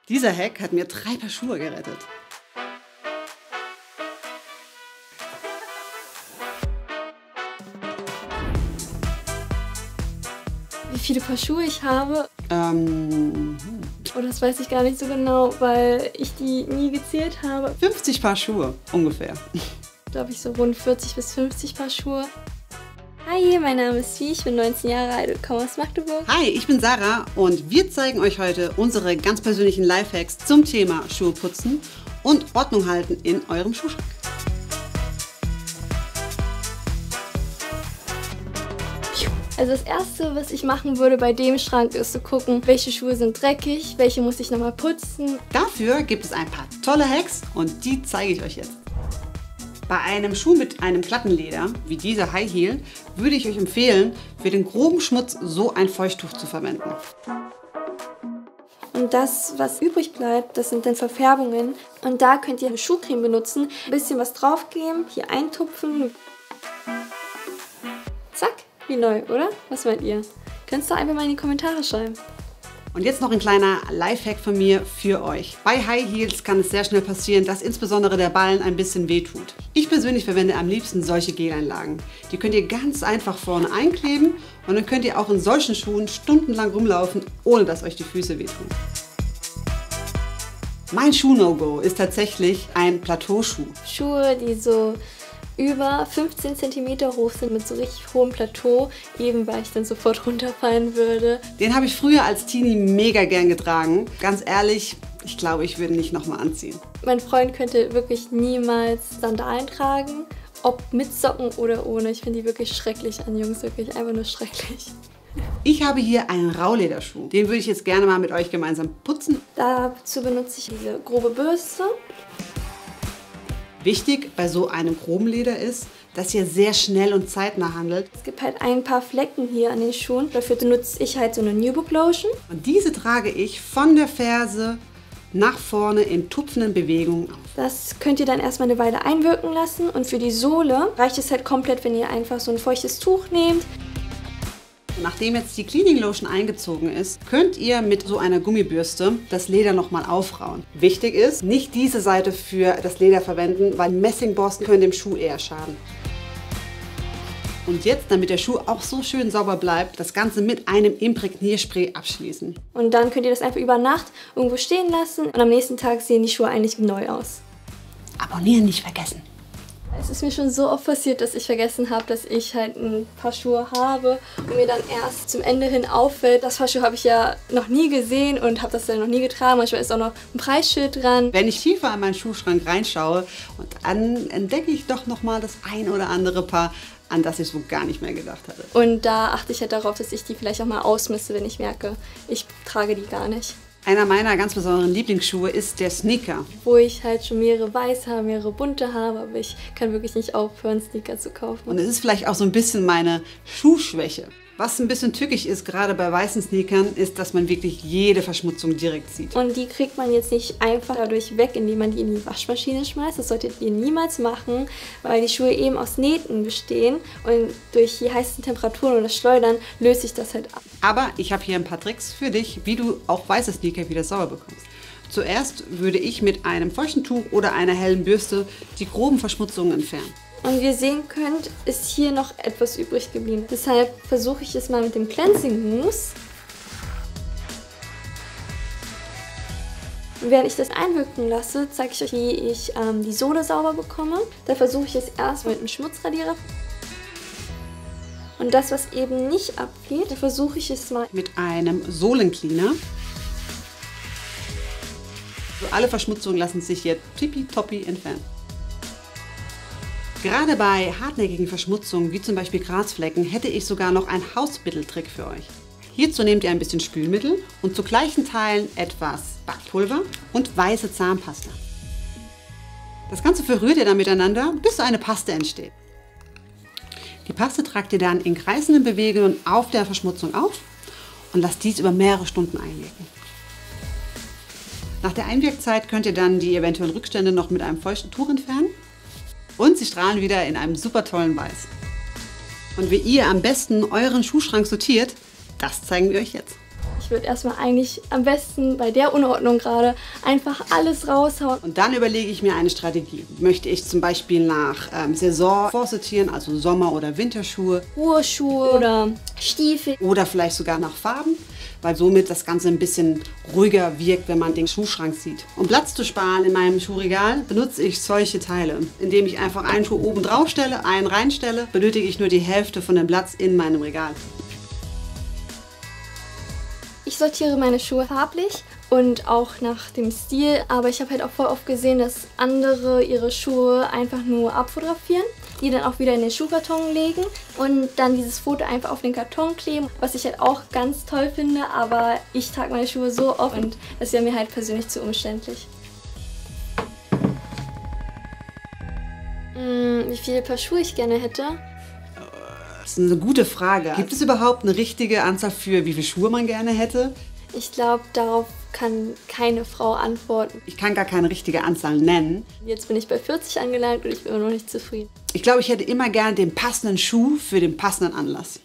Dieser Hack hat mir 3 Paar Schuhe gerettet. Wie viele Paar Schuhe ich habe? Oh, das weiß ich gar nicht so genau, weil ich die nie gezählt habe. 50 Paar Schuhe, ungefähr. Glaube ich so rund 40 bis 50 Paar Schuhe. Hi, mein Name ist Vie, ich bin 19 Jahre alt und komme aus Magdeburg. Hi, ich bin Sarah und wir zeigen euch heute unsere ganz persönlichen Lifehacks zum Thema Schuhe putzen und Ordnung halten in eurem Schuhschrank. Also das Erste, was ich machen würde bei dem Schrank, ist zu gucken, welche Schuhe sind dreckig, welche muss ich nochmal putzen. Dafür gibt es ein paar tolle Hacks und die zeige ich euch jetzt. Bei einem Schuh mit einem glatten Leder, wie dieser High Heel, würde ich euch empfehlen, für den groben Schmutz so ein Feuchttuch zu verwenden. Und das, was übrig bleibt, das sind dann Verfärbungen. Und da könnt ihr eine Schuhcreme benutzen, ein bisschen was draufgeben, hier eintupfen. Zack, wie neu, oder? Was meint ihr? Könnt ihr einfach mal in die Kommentare schreiben. Und jetzt noch ein kleiner Lifehack von mir für euch. Bei High Heels kann es sehr schnell passieren, dass insbesondere der Ballen ein bisschen wehtut. Ich persönlich verwende am liebsten solche Geleinlagen. Die könnt ihr ganz einfach vorne einkleben und dann könnt ihr auch in solchen Schuhen stundenlang rumlaufen, ohne dass euch die Füße wehtun. Mein Schuh-No-Go ist tatsächlich ein Plateauschuh. Schuhe, die so über 15 cm hoch sind mit so richtig hohem Plateau, eben weil ich dann sofort runterfallen würde. Den habe ich früher als Teenie mega gern getragen. Ganz ehrlich, ich glaube, ich würde ihn nicht nochmal anziehen. Mein Freund könnte wirklich niemals Sandalen tragen, ob mit Socken oder ohne. Ich finde die wirklich schrecklich an Jungs, wirklich einfach nur schrecklich. Ich habe hier einen Raulederschuh. Den würde ich jetzt gerne mal mit euch gemeinsam putzen. Dazu benutze ich diese grobe Bürste. Wichtig bei so einem groben Leder ist, dass ihr sehr schnell und zeitnah handelt. Es gibt halt ein paar Flecken hier an den Schuhen. Dafür benutze ich halt so eine Nubuck Lotion. Und diese trage ich von der Ferse nach vorne in tupfenden Bewegungen auf. Das könnt ihr dann erstmal eine Weile einwirken lassen. Und für die Sohle reicht es halt komplett, wenn ihr einfach so ein feuchtes Tuch nehmt. Nachdem jetzt die Cleaning Lotion eingezogen ist, könnt ihr mit so einer Gummibürste das Leder nochmal aufrauen. Wichtig ist, nicht diese Seite für das Leder verwenden, weil Messingborsten können dem Schuh eher schaden. Und jetzt, damit der Schuh auch so schön sauber bleibt, das Ganze mit einem Imprägnierspray abschließen. Und dann könnt ihr das einfach über Nacht irgendwo stehen lassen und am nächsten Tag sehen die Schuhe eigentlich neu aus. Abonnieren nicht vergessen. Es ist mir schon so oft passiert, dass ich vergessen habe, dass ich halt ein Paar Schuhe habe und mir dann erst zum Ende hin auffällt, das Paar Schuhe habe ich ja noch nie gesehen und habe das dann noch nie getragen. Manchmal ist auch noch ein Preisschild dran. Wenn ich tiefer in meinen Schuhschrank reinschaue, und dann entdecke ich doch nochmal das ein oder andere Paar, an das ich so gar nicht mehr gedacht hatte. Und da achte ich halt darauf, dass ich die vielleicht auch mal ausmisse, wenn ich merke, ich trage die gar nicht. Einer meiner ganz besonderen Lieblingsschuhe ist der Sneaker. Wo ich halt schon mehrere weiße habe, mehrere bunte habe, aber ich kann wirklich nicht aufhören, Sneaker zu kaufen. Und es ist vielleicht auch so ein bisschen meine Schuhschwäche. Was ein bisschen tückisch ist, gerade bei weißen Sneakern, ist, dass man wirklich jede Verschmutzung direkt sieht. Und die kriegt man jetzt nicht einfach dadurch weg, indem man die in die Waschmaschine schmeißt. Das solltet ihr niemals machen, weil die Schuhe eben aus Nähten bestehen. Und durch die heißen Temperaturen und das Schleudern löst sich das halt ab. Aber ich habe hier ein paar Tricks für dich, wie du auch weiße Sneaker wieder sauber bekommst. Zuerst würde ich mit einem feuchten Tuch oder einer hellen Bürste die groben Verschmutzungen entfernen. Und wie ihr sehen könnt, ist hier noch etwas übrig geblieben. Deshalb versuche ich es mal mit dem Cleansing Mousse. Und während ich das einwirken lasse, zeige ich euch, wie ich die Sohle sauber bekomme. Da versuche ich es erst mit einem Schmutzradierer. Und das, was eben nicht abgeht, da versuche ich es mal mit einem Sohlencleaner. So, alle Verschmutzungen lassen sich jetzt tippitoppi entfernen. Gerade bei hartnäckigen Verschmutzungen, wie zum Beispiel Grasflecken, hätte ich sogar noch einen Hausmitteltrick für euch. Hierzu nehmt ihr ein bisschen Spülmittel und zu gleichen Teilen etwas Backpulver und weiße Zahnpasta. Das Ganze verrührt ihr dann miteinander, bis so eine Paste entsteht. Die Paste tragt ihr dann in kreisenden Bewegungen auf der Verschmutzung auf und lasst dies über mehrere Stunden einwirken. Nach der Einwirkzeit könnt ihr dann die eventuellen Rückstände noch mit einem feuchten Tuch entfernen. Und sie strahlen wieder in einem super tollen Weiß. Und wie ihr am besten euren Schuhschrank sortiert, das zeigen wir euch jetzt. Ich würde erstmal eigentlich am besten bei der Unordnung gerade einfach alles raushauen. Und dann überlege ich mir eine Strategie. Möchte ich zum Beispiel nach Saison vorsortieren, also Sommer- oder Winterschuhe, Hohe Schuhe oder Stiefel. oder vielleicht sogar nach Farben, weil somit das Ganze ein bisschen ruhiger wirkt, wenn man den Schuhschrank sieht. Um Platz zu sparen in meinem Schuhregal benutze ich solche Teile. Indem ich einfach einen Schuh oben drauf stelle, einen reinstelle, benötige ich nur die Hälfte von dem Platz in meinem Regal. Ich sortiere meine Schuhe farblich und auch nach dem Stil, aber ich habe halt auch voll oft gesehen, dass andere ihre Schuhe einfach nur abfotografieren, die dann auch wieder in den Schuhkarton legen und dann dieses Foto einfach auf den Karton kleben, was ich halt auch ganz toll finde, aber ich trage meine Schuhe so oft und das wäre mir halt persönlich zu umständlich. Wie viele Paar Schuhe ich gerne hätte? Das ist eine gute Frage. Gibt es überhaupt eine richtige Anzahl für, wie viele Schuhe man gerne hätte? Ich glaube, darauf kann keine Frau antworten. Ich kann gar keine richtige Anzahl nennen. Jetzt bin ich bei 40 angelangt und ich bin immer noch nicht zufrieden. Ich glaube, ich hätte immer gerne den passenden Schuh für den passenden Anlass.